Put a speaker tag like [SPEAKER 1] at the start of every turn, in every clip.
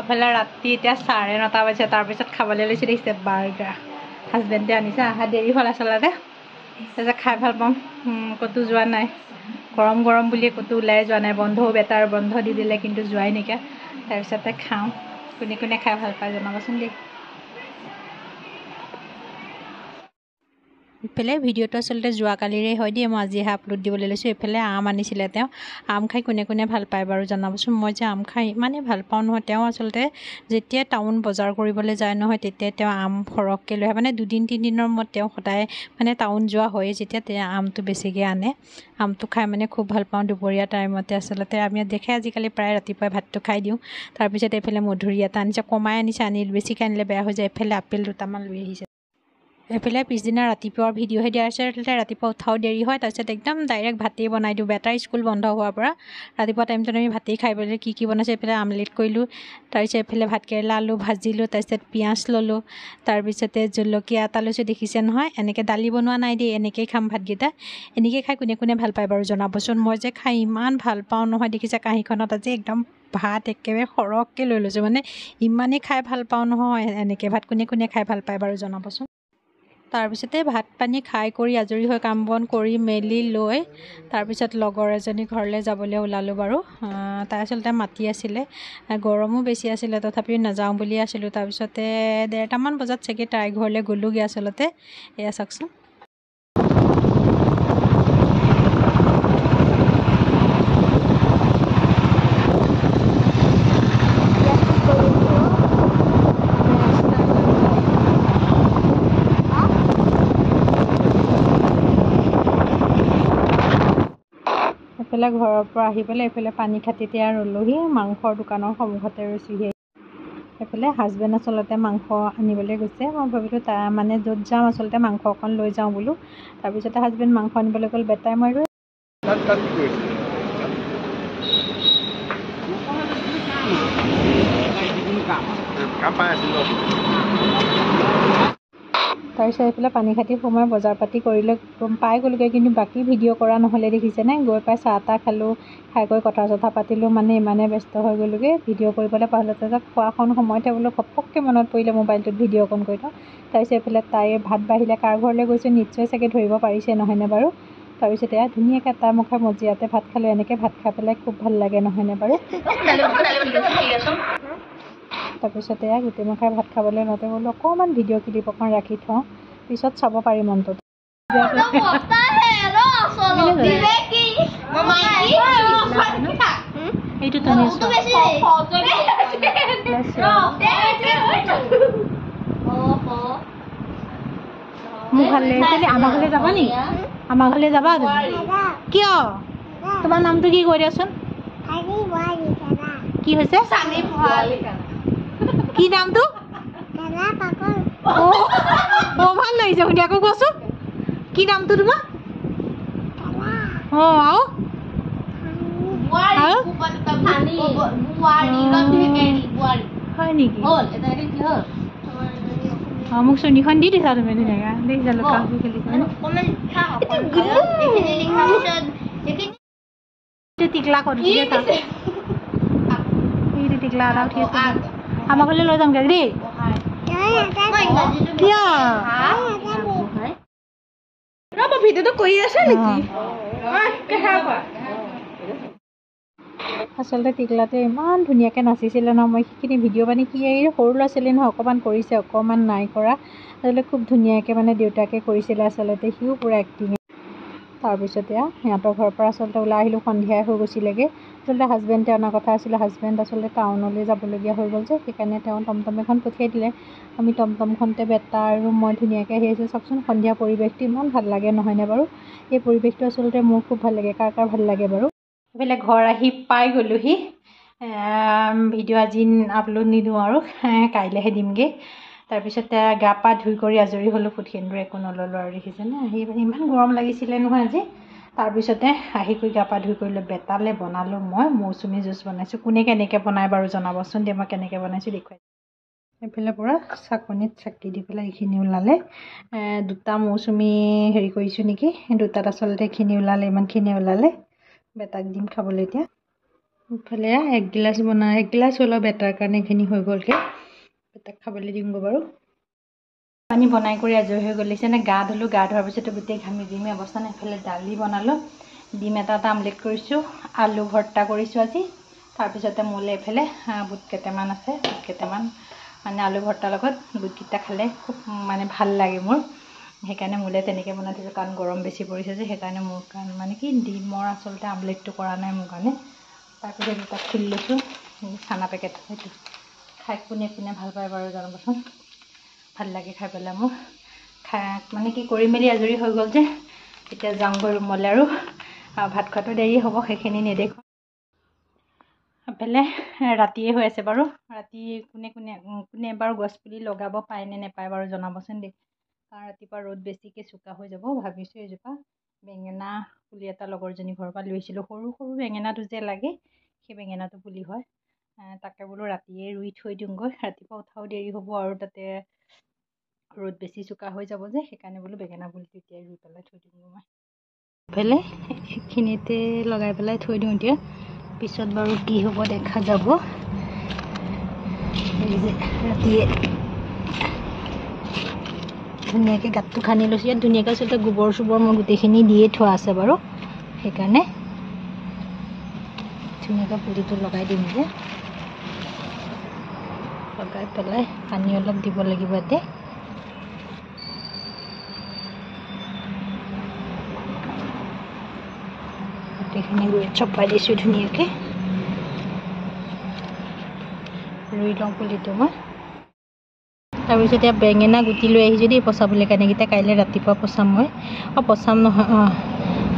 [SPEAKER 1] এফালে ৰাতি এতিয়া 9:30 বাজিছে তাৰপিছত খাবলৈ লৈছোঁ দেখিছে বাৰ্গাৰ হাজবেণ্ডে আনিছে অহা দেৰি হ'ল আচলতে তাৰপিছত খাই ভাল পাওঁ ক'তো যোৱা নাই গৰম গৰম বুলিয়ে ক'তো ওলাই যোৱা নাই বন্ধও বেটাৰ বন্ধ দি দিলে কিন্তু যোৱাই নাইকিয়া তাৰপিছতে খাওঁ কোনে কোনে খাই ভাল পায় জনাবচোন দেই এইফালে ভিডিঅ'টো আচলতে যোৱাকালিৰে হয় দেই মই আজিহে আপলোড দিবলৈ লৈছোঁ এইফালে আম আনিছিলে তেওঁ আম খাই কোনে কোনে ভাল পায় বাৰু জনাবচোন মই যে আম খাই ইমানেই ভাল পাওঁ নহয় তেওঁ আচলতে যেতিয়া টাউন বজাৰ কৰিবলৈ যায় নহয় তেতিয়া তেওঁ আম সৰহকৈ লৈ আহে মানে 2-3 দিনৰ মূৰত তেওঁ সদায় মানে টাউন যোৱা হয়েই যেতিয়া তেওঁ আমটো বেছিকৈ আনে আমটো খাই মানে খুব ভাল পাওঁ দুপৰীয়া টাইমতে আচলতে আমি দেখে আজিকালি প্ৰায় ৰাতিপুৱাই ভাতটো খাই দিওঁ তাৰপিছত এইফালে মধুৰি এটা আনিছে কমাই আনিছে বেছিকৈ আনিলে বেয়া হৈ যায় এইফালে আপেল দুটামান লৈ আহিছে এইফালে পিছদিনা ৰাতিপুৱাৰ ভিডিঅ'হে দিয়া আছে ৰাতিপুৱা উঠাও দেৰি হয় তাৰপিছত একদম ডাইৰেক্ট ভাতেই বনাই দিওঁ বেটাৰ স্কুল বন্ধ হোৱাৰ পৰা ৰাতিপুৱা টাইমটোত আমি ভাতেই খাই পেলাই কি বনাইছে এইফালে আমলেট কৰিলোঁ তাৰপিছত এইফালে ভাতকেৰেলা আলু ভাজিলোঁ তাৰপিছত পিঁয়াজ ল'লোঁ তাৰপিছতে জলকীয়া এটা লৈছোঁ দেখিছে নহয় এনেকৈ দালি বনোৱা নাই দেই এনেকৈয়ে খাম ভাতকেইটা এনেকৈ খাই কোনে কোনে ভাল পায় বাৰু জনাবচোন মই যে খাই ইমান ভাল পাওঁ নহয় দেখিছে কাঁহীখনত আজি একদম ভাত একেবাৰে সৰহকৈ লৈ লৈছোঁ মানে ইমানেই খাই ভাল পাওঁ নহয় এনেকৈ ভাত কোনে কোনে খাই ভাল পায় বাৰু জনাবচোন তাৰপিছতে ভাত পানী খাই কৰি আজৰি হৈ কাম বন কৰি মেলি লৈ তাৰপিছত লগৰ এজনী ঘৰলৈ যাবলৈ ওলালোঁ বাৰু তাই আচলতে মাতি আছিলে গৰমো বেছি আছিলে তথাপিও নাযাওঁ বুলি আছিলোঁ তাৰপিছতে 1:30মান বজাত চাগে তাইৰ ঘৰলৈ গ'লোঁগৈ আচলতে এয়া চাওকচোন এইফালে ঘৰৰ পৰা আহি পেলাই এইফালে পানী খাটিতে আৰু ৰ'লোহি মাংসৰ দোকানৰ সন্মুখতে ৰৈছোহি এইফালে হাজবেণ্ড আচলতে মাংস আনিবলৈ গৈছে মই ভাবিলোঁ তাৰ মানে য'ত যাওঁ আচলতে মাংস অকণ লৈ যাওঁ বোলো তাৰপিছতে হাজবেণ্ড মাংস আনিবলৈ গ'ল বেটাই মই তাৰপিছত এইফালে পানী খাটি সোমাই বজাৰ পাতি কৰিলৈ পাই গ'লোগৈ কিন্তু বাকী ভিডিঅ' কৰা নহ'লে দেখিছেনে গৈ পাই চাহ তাহ খালোঁ খাই কৰি কথা চথা পাতিলোঁ মানে ইমানে ব্যস্ত হৈ গ'লোগৈ ভিডিঅ' কৰিবলৈ পাহৰিলোঁ তাৰপিছত খোৱাখন সময়তে বোলো ঘপককৈ মনত পৰিলে মোবাইলটোত ভিডিঅ' অকণ কৰি থওঁ তাৰপিছত এইফালে তাইৰ ভাত বাঢ়িলে কাৰ ঘৰলৈ গৈছোঁ নিশ্চয় চাগে ধৰিব পাৰিছে নহয়নে বাৰু তাৰপিছতে ধুনীয়াকৈ এটা মুখে মজিয়াতে ভাত খালোঁ এনেকৈ ভাত খাই পেলাই খুব ভাল লাগে নহয়নে বাৰু তাৰপিছতে গোটেই মুখাই ভাত খাবলৈ লওঁতে বোলো অকণমান ভিডিঅ' ক্লিপ অকণ ৰাখি থওঁ পিছত চাব পাৰিম মনটো মোক ভাল লাগিছে আমাৰ ঘৰলৈ যাবা নেকি আমাৰ ঘৰলৈ যাবা কিয় তোমাৰ নামটো কি কৈ দিয়াচোন কি হৈছে কি নামটো ভাল লাগিছে শুনি আকৌ কোৱাচোন কি নামটো তোমাৰ আৰু হয় নেকি মোক চুনিখন দি দিছা তুমি ধুনীয়াকৈ দেখিছা লোকা টিকলা কৰি টিকলা এটা উঠি আছে আমাৰ ঘৰলৈ লৈ যামগৈ দেই কিয় ভিডিঅ'টো কৰি আছে নেকি আচলতে টিকলাতে ইমান ধুনীয়াকৈ নাচিছিলে নহয় মই সেইখিনি ভিডিঅ' মানে কি এই সৰু ল'ৰা ছোৱালী নহয় অকণমান কৰিছে অকণমান নাই কৰা আচলতে খুব ধুনীয়াকৈ মানে দেউতাকে কৰিছিলে আচলতে সিও পূৰা এক্টিং তাৰপিছতে সিহঁতৰ ঘৰৰ পৰা আচলতে ওলাই আহিলোঁ সন্ধিয়াই হৈ গৈছিলেগৈ আচলতে হাজবেণ্ডে অনা কথা আছিলে হাজবেণ্ড আচলতে টাউনলৈ যাবলগীয়া হৈ গ'ল যে সেইকাৰণে তেওঁ টমটম এখন পঠিয়াই দিলে আমি টমটমখনতে বেটা আৰু মই ধুনীয়াকৈ আহি আছোঁ চাওকচোন সন্ধিয়া পৰিৱেশটো ইমান ভাল লাগে নহয়নে বাৰু এই পৰিৱেশটো আচলতে মোৰ খুব ভাল লাগে কাৰ ভাল লাগে বাৰু এইফালে ঘৰ আহি পাই গ'লোহি ভিডিঅ' আজি আপলোড নিদিওঁ আৰু কাইলৈহে দিমগৈ তাৰপিছতে গা পা ধুই কৰি আজৰি হ'লোঁ ফুট সেন্দুৰ একো নল'লোঁ আৰু দেখিছেনে আহি ইমান গৰম লাগিছিলে নহয় আজি তাৰপিছতে আহি কৰি গা পা ধুই কৰিলোঁ বেটালৈ বনালোঁ মই মৌচুমী জুচ বনাইছোঁ কোনে কেনেকৈ বনাই বাৰু জনাবচোন দে মই কেনেকৈ বনাইছোঁ দেখুৱাই এইফালে পূৰা চাকনিত চাকি দি পেলাই এইখিনি ওলালে দুটা মৌচুমী হেৰি কৰিছোঁ নেকি দুটাত আচলতে এইখিনি ওলালে ইমানখিনি ওলালে বেটাক দিম খাবলৈ এতিয়া ইফালে 1 গিলাচ অলপ বেটাৰ কাৰণে এইখিনি হৈ গ'লগৈ তাক খাবলৈ দিমগৈ বাৰু পানী বনাই কৰি আজৰি হৈ গ'লিছে নে গা ধুলোঁ গা ধোৱাৰ পিছতে গোটেই ঘামি জিমি অৱস্থা নাই এফালে দালি বনালোঁ ডিম এটা আমলেট কৰিছোঁ আলু ভৰ্তা কৰিছোঁ আজি তাৰপিছতে মোলে এফালে বুট কেইটামান আছে বুট কেইটামান মানে আলু ভৰ্তাৰ লগত বুটকেইটা খালে খুব মানে ভাল লাগে মোৰ সেইকাৰণে মোলে তেনেকৈ বনাই দিছোঁ কাৰণ গৰম বেছি পৰিছে যে সেইকাৰণে মোৰ কাৰণে মানে কি ডিমৰ আচলতে আমলেটটো কৰা নাই মোৰ কাৰণে তাৰপিছত দুটা খুলি লৈছোঁ চানা পেকেট সেইটো খাই কোনে কোনে ভাল পায় বাৰু জনাবচোন ভাল লাগে খাই পেলাই মোৰ খাই মানে কি কৰি মেলি আজৰি হৈ গ'ল যে এতিয়া যাওঁগৈ ৰুমলৈ আৰু ভাত খোৱাটো দেৰি হ'ব সেইখিনি নেদেখোঁ এফালে ৰাতিয়ে হৈ আছে বাৰু ৰাতি কোনে বাৰু গছপুলি লগাব পায় নে নেপায় বাৰু জনাবচোন দেই কাৰণ ৰাতিপুৱা ৰ'দ বেছিকৈ চোকা হৈ যাব ভাবিছোঁ এজোপা বেঙেনা পুলি এটা লগৰজনী ঘৰৰ পৰা লৈ আহিছিলোঁ সৰু সৰু বেঙেনাটো যে লাগে সেই বেঙেনাটো পুলি হয় তাকে বোলো ৰাতিয়ে ৰুই থৈ দিওঁগৈ ৰাতিপুৱা উঠাও দেৰি হ'ব আৰু তাতে ৰ'দ বেছি চোকা হৈ যাব যে সেইকাৰণে বোলো বেঙেনা পুলিটো এতিয়াই ৰুই পেলাই থৈ দিওঁগৈ মই ইফালে এইখিনিতে লগাই পেলাই থৈ দিওঁ এতিয়া পিছত বাৰু কি হ'ব দেখা যাব এই যে ৰাতিয়ে ধুনীয়াকৈ গাঁতটো খান্দি লৈছোঁ ইয়াত ধুনীয়াকৈ আচলতে গোবৰ চোবৰ মই গোটেইখিনি দিয়ে থোৱা আছে বাৰু সেইকাৰণে ধুনীয়াকৈ পুলিটো লগাই দিম যে লগাই পেলাই পানী অলপ দিব লাগিব ইয়াতে গোটেইখিনি গুৰিত চপাই দিছোঁ ধুনীয়াকৈ ৰুই লওঁ পুলিটো মই তাৰপিছত এতিয়া বেঙেনা গুটি লৈ আহিছোঁ দেই পচাবলৈ কাৰণে এইকেইটা কাইলৈ ৰাতিপুৱা পচাম মই পচাম নহয়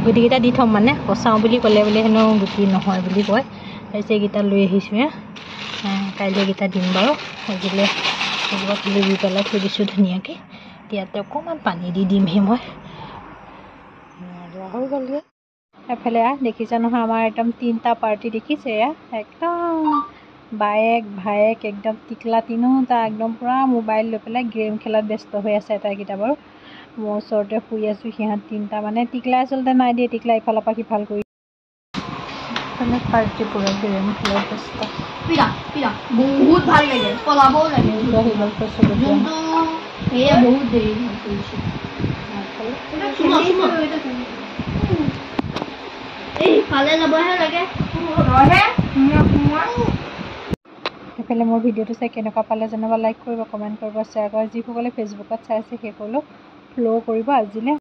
[SPEAKER 1] গুটিকেইটা দি থ'ম মানে পচাওঁ বুলি ক'লে বোলে হেনো গুটি নহয় বুলি কয় তাৰপিছত এইকেইটা লৈ আহিছোঁ কাইলৈ এইকেইটা দিম বাৰু আজিলৈ এইবিলাক ৰুই পেলাই থৈ দিছোঁ ধুনীয়াকৈ ইয়াতে অকণমান পানী দি দিমহি মই হৈ গ'লগৈ এফালে দেখিছা নহয় আমাৰ একদম 3টা পাৰ্টি দেখিছে একদম বায়েক ভায়েক একদম টিকলা তিনিওটা একদম পূৰা মোবাইল লৈ পেলাই গেম খেলাত ব্যস্ত হৈ আছে এটাইকেইটা বাৰু মোৰ ওচৰতে শুই আছোঁ সিহঁত 3টা মানে টিকলা আচলতে নাই দিয়ে টিকলা ইফালৰ পৰা সিফাল কৰি মানে পাৰ্টি পূৰা গেম খেলাত ব্যস্ত
[SPEAKER 2] বহুত ভাল লাগে পলাবও লাগে
[SPEAKER 1] আহি গ'ল
[SPEAKER 2] বহুত দেৰি এইফালে যাবহে লাগে
[SPEAKER 1] সেইফালে মোৰ ভিডিঅ'টো চাই কেনেকুৱা পালে জনাব লাইক কৰিব কমেণ্ট কৰিব শ্বেয়াৰ কৰিব যিসকলে ফেচবুকত চাই আছে সেইসকলেও ফ'ল' কৰিব আজিলৈ